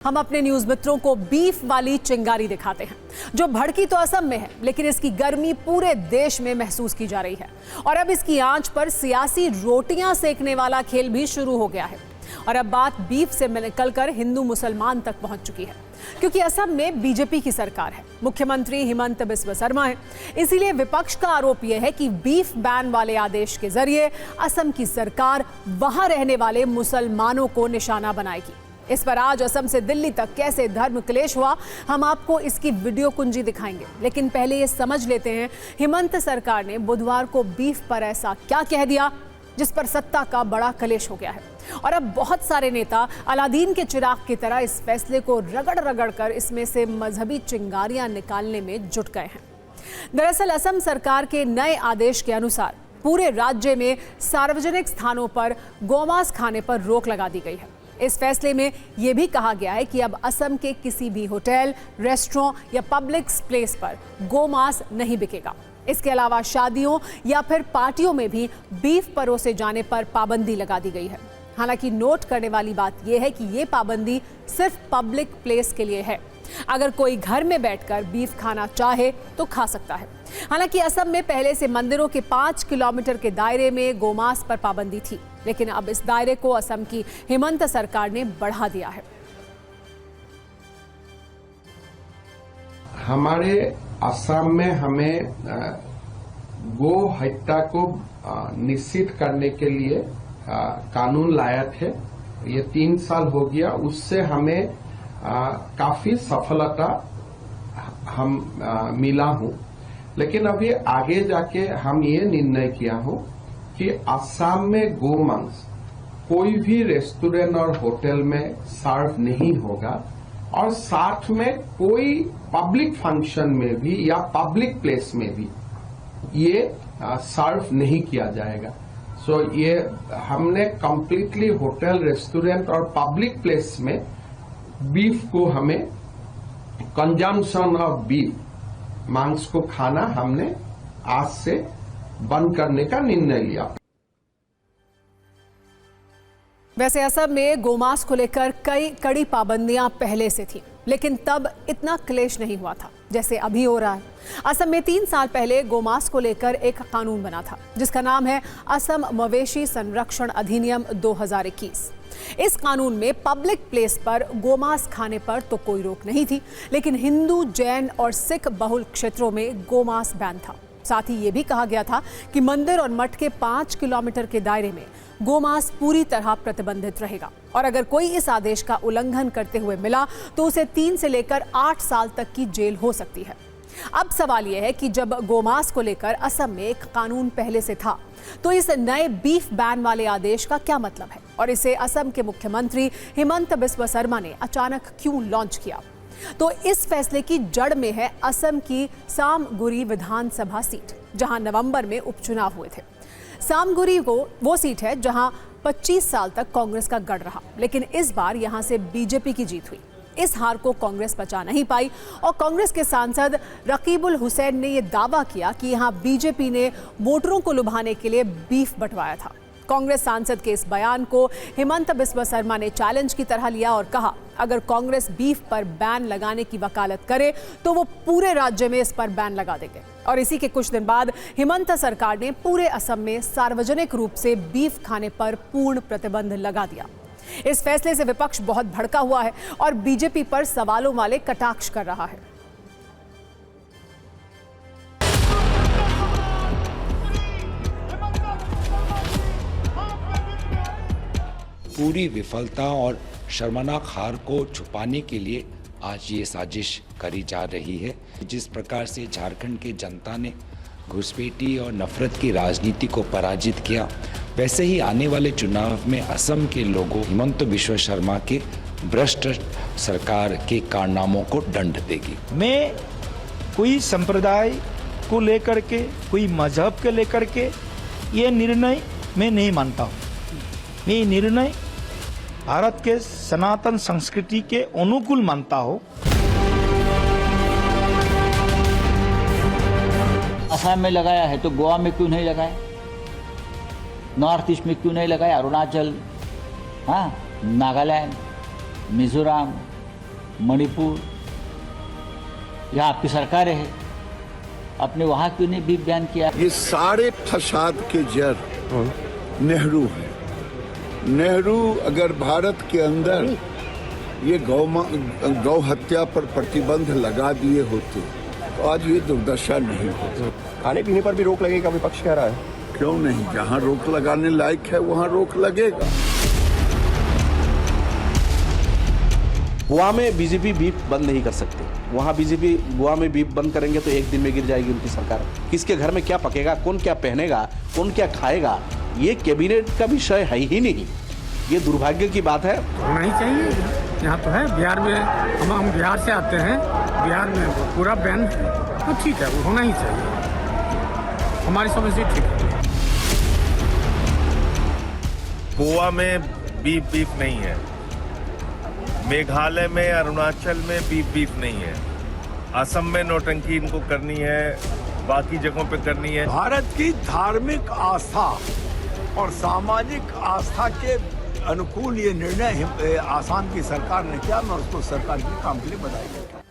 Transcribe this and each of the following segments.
हम अपने न्यूज मित्रों को बीफ वाली चिंगारी दिखाते हैं जो भड़की तो असम में है, लेकिन इसकी गर्मी पूरे देश में महसूस की जा रही है। और अब इसकी आंच पर सियासी रोटियां सेकने वाला खेल भी शुरू हो गया है। और अब बात बीफ से निकलकर हिंदू मुसलमान तक पहुंच चुकी है, क्योंकि असम में बीजेपी की सरकार है, मुख्यमंत्री हिमंत बिस्वा शर्मा है। इसीलिए विपक्ष का आरोप यह है कि बीफ बैन वाले आदेश के जरिए असम की सरकार वहां रहने वाले मुसलमानों को निशाना बनाएगी। इस पर आज असम से दिल्ली तक कैसे धर्म क्लेश हुआ, हम आपको इसकी वीडियो कुंजी दिखाएंगे। लेकिन पहले ये समझ लेते हैं हिमंत सरकार ने बुधवार को बीफ पर ऐसा क्या कह दिया जिस पर सत्ता का बड़ा क्लेश हो गया है। और अब बहुत सारे नेता अलादीन के चिराग की तरह इस फैसले को रगड़ कर इसमें से मजहबी चिंगारियां निकालने में जुट गए हैं। दरअसल असम सरकार के नए आदेश के अनुसार पूरे राज्य में सार्वजनिक स्थानों पर गौमांस खाने पर रोक लगा दी गई है। इस फैसले में यह भी कहा गया है कि अब असम के किसी भी होटल, रेस्टोरेंट या पब्लिक प्लेस पर गोमांस नहीं बिकेगा। इसके अलावा शादियों या फिर पार्टियों में भी बीफ परोसे जाने पर पाबंदी लगा दी गई है। हालांकि नोट करने वाली बात यह है कि यह पाबंदी सिर्फ पब्लिक प्लेस के लिए है। अगर कोई घर में बैठकर बीफ खाना चाहे तो खा सकता है। हालांकि असम में पहले से मंदिरों के 5 किलोमीटर के दायरे में गोमांस पर पाबंदी थी, लेकिन अब इस दायरे को असम की हिमंत सरकार ने बढ़ा दिया है। हमारे असम में हमें गो हत्या को निश्चित करने के लिए कानून लाया थे। ये 3 साल हो गया, उससे हमें काफी सफलता मिला हूं। लेकिन अभी आगे जाके हम ये निर्णय किया हूं कि असम में गोमांस कोई भी रेस्टोरेंट और होटल में सर्व नहीं होगा, और साथ में कोई पब्लिक फंक्शन में भी या पब्लिक प्लेस में भी ये सर्व नहीं किया जाएगा। सो ये हमने कंप्लीटली होटल, रेस्टोरेंट और पब्लिक प्लेस में बीफ को हमें कंजम्पशन ऑफ बीफ, मांस को खाना हमने आज से बंद करने का निर्णय लिया। वैसे असम में गोमांस को लेकर कई कड़ी पाबंदियां पहले से थी, लेकिन तब इतना क्लेश नहीं हुआ था जैसे अभी हो रहा है। असम में 3 साल पहले गोमांस को लेकर एक कानून बना था जिसका नाम है असम मवेशी संरक्षण अधिनियम 2021। इस कानून में पब्लिक प्लेस पर गोमांस खाने पर तो कोई रोक नहीं थी, लेकिन हिंदू, जैन और सिख बहुल क्षेत्रों में गोमांस बैन था। साथ ही ये भी कहा गया था कि मंदिर और मठ के 5 किलोमीटर के दायरे में गोमांस पूरी तरह प्रतिबंधित रहेगा, और अगर कोई इस आदेश का उल्लंघन करते हुए मिला तो उसे 3 से लेकर 8 साल तक की जेल हो सकती है। अब सवाल यह है कि जब गोमांस को लेकर असम में एक कानून पहले से था, तो इस नए बीफ बैन वाले आदेश का क्या मतलब है, और इसे असम के मुख्यमंत्री हिमंत बिस्वा शर्मा ने अचानक क्यों लॉन्च किया? तो इस फैसले की जड़ में है असम की सामगुरी विधानसभा सीट, जहां नवंबर में उपचुनाव हुए थे। सामगुरी को वो सीट है जहां 25 साल तक कांग्रेस का गढ़ रहा, लेकिन इस बार यहां से बीजेपी की जीत हुई। इस हार को कांग्रेस पचा नहीं पाई, और कांग्रेस के सांसद रकीबुल हुसैन ने यह दावा किया कि यहां बीजेपी ने वोटरों को लुभाने के लिए बीफ बंटवाया था। कांग्रेस सांसद के इस बयान को हिमंत बिस्वा शर्मा ने चैलेंज की तरह लिया और कहा, अगर कांग्रेस बीफ पर बैन लगाने की वकालत करे तो वो पूरे राज्य में इस पर बैन लगा देंगे। और इसी के कुछ दिन बाद हिमंत सरकार ने पूरे असम में सार्वजनिक रूप से बीफ खाने पर पूर्ण प्रतिबंध लगा दिया। इस फैसले से विपक्ष बहुत भड़का हुआ है और बीजेपी पर सवालों वाले कटाक्ष कर रहा है। पूरी विफलता और शर्मनाक हार को छुपाने के लिए आज ये साजिश करी जा रही है। जिस प्रकार से झारखंड की जनता ने घुसपैठी और नफरत की राजनीति को पराजित किया, वैसे ही आने वाले चुनाव में असम के लोगों हिमंत बिस्वा शर्मा के भ्रष्ट सरकार के कारनामों को दंड देगी। मैं कोई संप्रदाय को लेकर के, कोई मजहब के लेकर के ये निर्णय मैं नहीं मानता हूँ। मैं ये निर्णय भारत के सनातन संस्कृति के अनुकूल मानता हूँ। असम में लगाया है तो गोवा में क्यों नहीं लगाया? नॉर्थ ईस्ट में क्यों नहीं लगाया? अरुणाचल, हाँ, नागालैंड, मिजोरम, मणिपुर, यहाँ आपकी सरकारें है, आपने वहाँ क्यों नहीं बीफ बैन किया? ये सारे फसाद के जड़ नेहरू है। नेहरू अगर भारत के अंदर ये गौ हत्या पर प्रतिबंध लगा दिए होते तो आज ये दुर्दशा नहीं होती। खाने पीने पर भी रोक लगेगा, विपक्ष कह रहा है। क्यों नहीं? जहाँ रोक लगाने लायक है वहाँ रोक लगेगा। गोवा में बीजेपी बीफ बंद नहीं कर सकती। वहाँ बीजेपी गोवा में बीफ बंद करेंगे तो एक दिन में गिर जाएगी उनकी सरकार। किसके घर में क्या पकेगा, कौन क्या पहनेगा, कौन क्या खाएगा, ये कैबिनेट का विषय है ही नहीं। ये दुर्भाग्य की बात है। होना ही चाहिए। यहाँ तो है बिहार में, हम बिहार से आते हैं, बिहार में पूरा बैन तो ठीक है, वो होना ही चाहिए, हमारी समझ से ठीक है। गोवा में बीफ नहीं है, मेघालय में, अरुणाचल में बीफ नहीं है, असम में नौटंकी इनको करनी है, बाकी जगहों पे करनी है। भारत की धार्मिक आस्था और सामाजिक आस्था के अनुकूल ये निर्णय आसाम की सरकार ने किया। मैं उसको सरकार के काम के लिए बधाई देता हूं।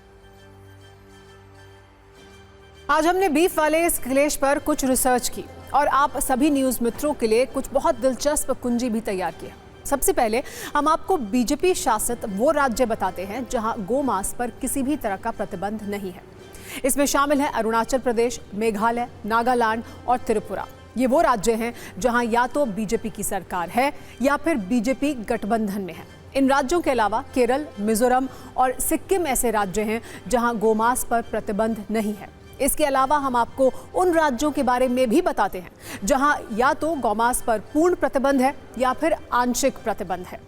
आज हमने बीफ वाले इस क्लेश पर कुछ रिसर्च की और आप सभी न्यूज मित्रों के लिए कुछ बहुत दिलचस्प कुंजी भी तैयार किया। सबसे पहले हम आपको बीजेपी शासित वो राज्य बताते हैं जहां गोमांस पर किसी भी तरह का प्रतिबंध नहीं है। इसमें शामिल है अरुणाचल प्रदेश, मेघालय, नागालैंड और त्रिपुरा। ये वो राज्य हैं जहां या तो बीजेपी की सरकार है या फिर बीजेपी गठबंधन में है। इन राज्यों के अलावा केरल, मिजोरम और सिक्किम ऐसे राज्य हैं जहां गोमांस पर प्रतिबंध नहीं है। इसके अलावा हम आपको उन राज्यों के बारे में भी बताते हैं जहां या तो गौमांस पर पूर्ण प्रतिबंध है या फिर आंशिक प्रतिबंध है।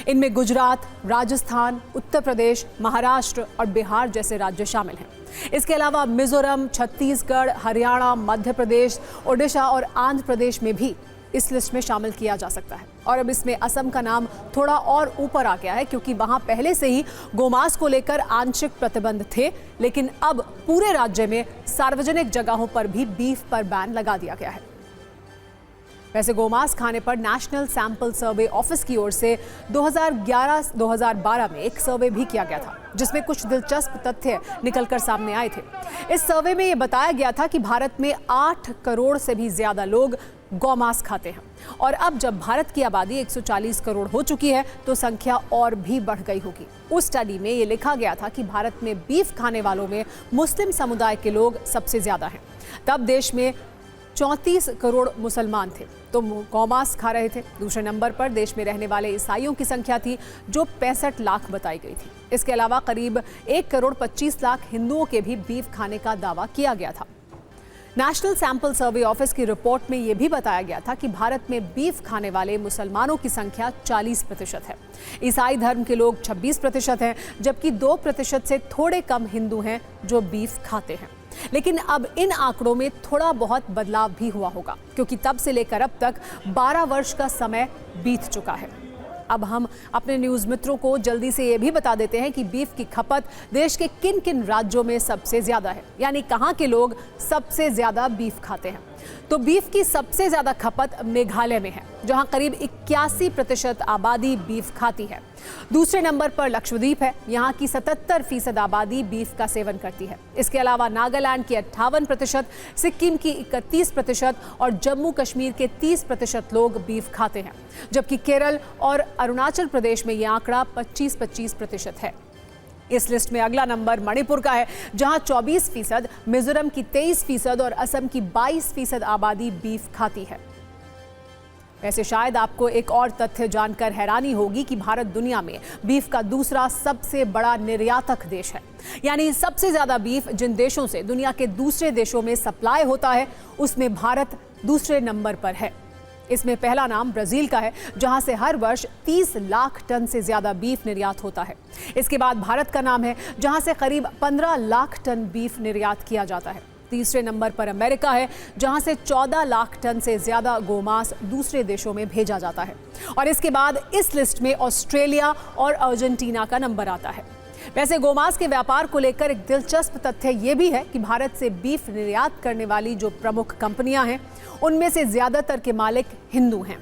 इनमें गुजरात, राजस्थान, उत्तर प्रदेश, महाराष्ट्र और बिहार जैसे राज्य शामिल हैं। इसके अलावा मिजोरम, छत्तीसगढ़, हरियाणा, मध्य प्रदेश, ओडिशा और आंध्र प्रदेश में भी इस लिस्ट में शामिल किया जा सकता है। और अब इसमें असम का नाम थोड़ा और ऊपर आ गया है क्योंकि वहां पहले से ही गोमांस को लेकर आंशिक प्रतिबंध थे, लेकिन अब पूरे राज्य में सार्वजनिक जगहों पर भी बीफ पर बैन लगा दिया गया है। वैसे गोमांस खाने पर नेशनल सैंपल सर्वे ऑफिस की ओर से 2011-2012 में एक सर्वे भी किया गया था जिसमें कुछ दिलचस्प तथ्य निकलकर सामने आए थे। इस सर्वे में यह बताया गया था कि भारत में 8 करोड़ से भी ज्यादा लोग गौमांस खाते हैं और अब जब भारत की आबादी 140 करोड़ हो चुकी है तो संख्या और भी बढ़ गई होगी। उस स्टडी में ये लिखा गया था कि भारत में बीफ खाने वालों में मुस्लिम समुदाय के लोग सबसे ज्यादा हैं। तब देश में 34 करोड़ मुसलमान थे तो गौमांस खा रहे थे। दूसरे नंबर पर देश में रहने वाले ईसाइयों की संख्या थी जो 65 लाख बताई गई थी। इसके अलावा करीब 1 करोड़ 25 लाख हिंदुओं के भी बीफ खाने का दावा किया गया था। नेशनल सैंपल सर्वे ऑफिस की रिपोर्ट में यह भी बताया गया था कि भारत में बीफ खाने वाले मुसलमानों की संख्या 40% है। ईसाई धर्म के लोग 26% हैं, जबकि 2% से थोड़े कम हिंदू हैं जो बीफ खाते हैं। लेकिन अब इन आंकड़ों में थोड़ा बहुत बदलाव भी हुआ होगा क्योंकि तब से लेकर अब तक 12 वर्ष का समय बीत चुका है। अब हम अपने न्यूज मित्रों को जल्दी से ये भी बता देते हैं कि बीफ की खपत देश के किन किन राज्यों में सबसे ज्यादा है, यानी कहां के लोग सबसे ज्यादा बीफ खाते हैं। तो बीफ की सबसे ज्यादा खपत मेघालय में है जहां करीब 81% आबादी बीफ खाती है। दूसरे नंबर पर लक्षद्वीप है, यहां की 77% आबादी बीफ का सेवन करती है। इसके अलावा नागालैंड की 58%, सिक्किम की 31% और जम्मू कश्मीर के 30% लोग बीफ खाते हैं, जबकि केरल और अरुणाचल प्रदेश में यह आंकड़ा 25% है। इस लिस्ट में अगला नंबर मणिपुर का है जहां 24%, मिजोरम की 23% और असम की 22% आबादी बीफ खाती है। वैसे शायद आपको एक और तथ्य जानकर हैरानी होगी कि भारत दुनिया में बीफ का दूसरा सबसे बड़ा निर्यातक देश है, यानी सबसे ज्यादा बीफ जिन देशों से दुनिया के दूसरे देशों में सप्लाई होता है उसमें भारत दूसरे नंबर पर है। इसमें पहला नाम ब्राजील का है जहां से हर वर्ष 30 लाख टन से ज्यादा बीफ निर्यात होता है। इसके बाद भारत का नाम है जहां से करीब 15 लाख टन बीफ निर्यात किया जाता है। तीसरे नंबर पर अमेरिका है जहां से 14 लाख टन से ज्यादा गोमांस दूसरे देशों में भेजा जाता है। और इसके बाद इस लिस्ट में ऑस्ट्रेलिया और अर्जेंटीना का नंबर आता है। वैसे गोमांस के व्यापार को लेकर एक दिलचस्प तथ्य यह भी है कि भारत से बीफ निर्यात करने वाली जो प्रमुख कंपनियां हैं उनमें से ज्यादातर के मालिक हिंदू हैं।